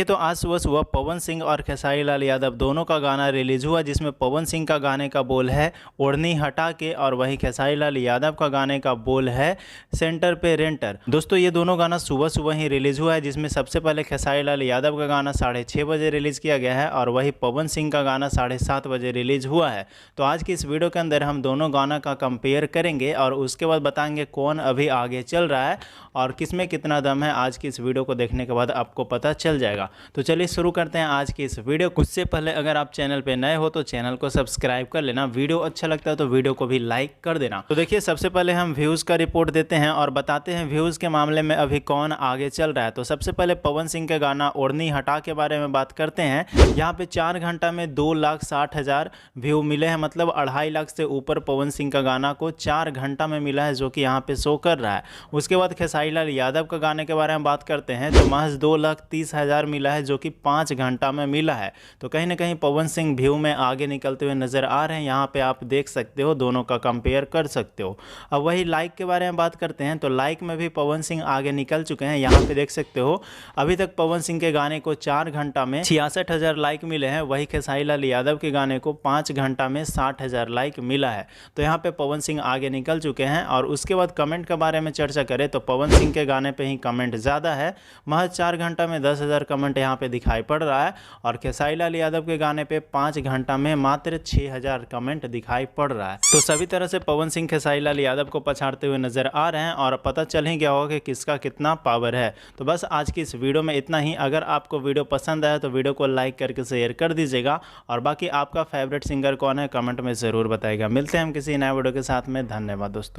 देखिए तो आज सुबह सुबह पवन सिंह और खेसारी लाल यादव दोनों का गाना रिलीज हुआ, जिसमें पवन सिंह का गाने का बोल है ओढ़नी हटा के और वहीं खेसारी लाल यादव का गाने का बोल है सेंटर पे रेंटर। दोस्तों ये दोनों गाना सुबह सुबह ही रिलीज हुआ है, जिसमें सबसे पहले खेसारी लाल यादव का गाना 6:30 बजे रिलीज किया गया है और वही पवन सिंह का गाना 7:30 बजे रिलीज हुआ है। तो आज की इस वीडियो के अंदर हम दोनों गाना का कंपेयर करेंगे और उसके बाद बताएंगे कौन अभी आगे चल रहा है और किसमें कितना दम है। आज की इस वीडियो को देखने के बाद आपको पता चल जाएगा। तो चलिए शुरू करते हैं आज की इस वीडियो को। उससे पहले अगर आप चैनल पे नए हो तो चैनल को सब्सक्राइब कर लेना, वीडियो अच्छा लगता है तो वीडियो को भी लाइक कर देना। तो देखिए सबसे पहले हम व्यूज़ का रिपोर्ट देते हैं और बताते हैं व्यूज़ के मामले में अभी कौन आगे चल रहा है। तो सबसे पहले पवन सिंह के गाना ओढ़नी हटा के बारे में बात करते हैं। यहाँ पे 4 घंटा में 2,60,000 व्यू मिले हैं, मतलब 2.5 लाख से ऊपर पवन सिंह का गाना को 4 घंटा में मिला है, जो कि यहाँ पे शो कर रहा है। उसके बाद खेसारी लाल यादव का गाने के बारे में बात करते हैं तो महज 2,30,000 मिला है, जो कि 5 घंटा में मिला है। तो कहीं ना कहीं पवन सिंह व्यू में आगे निकलते हुए नजर आ रहे हैं। यहाँ पे आप देख सकते हो, दोनों का कंपेयर कर सकते हो। अब वही लाइक के बारे में बात करते हैं तो लाइक में भी पवन सिंह आगे निकल चुके हैं। यहाँ पे देख सकते हो अभी तक पवन सिंह के गाने को 4 घंटा में 66,000 लाइक मिले हैं, वही खेसारी लाल यादव के गाने को 5 घंटा में 60,000 लाइक मिला है। तो यहाँ पे पवन सिंह आगे निकल चुके हैं। और उसके बाद कमेंट के बारे में चर्चा करें तो पवन सिंह के गाने पे ही कमेंट ज़्यादा है, महज 4 घंटा में 10,000 कमेंट यहाँ पे दिखाई पड़ रहा है। और खेसारी लाल यादव के गाने पे 5 घंटा में मात्र 6,000 कमेंट दिखाई पड़ रहा है। तो सभी तरह से पवन सिंह खेसारी लाल यादव को पछाड़ते हुए नजर आ रहे हैं और पता चल ही गया होगा कि किसका कितना पावर है। तो बस आज की इस वीडियो में इतना ही। अगर आपको वीडियो पसंद आया तो वीडियो को लाइक करके शेयर कर दीजिएगा और बाकी आपका फेवरेट सिंगर कौन है कमेंट में ज़रूर बताइएगा। मिलते हैं हम किसी नए वीडियो के साथ में। धन्यवाद दोस्तों।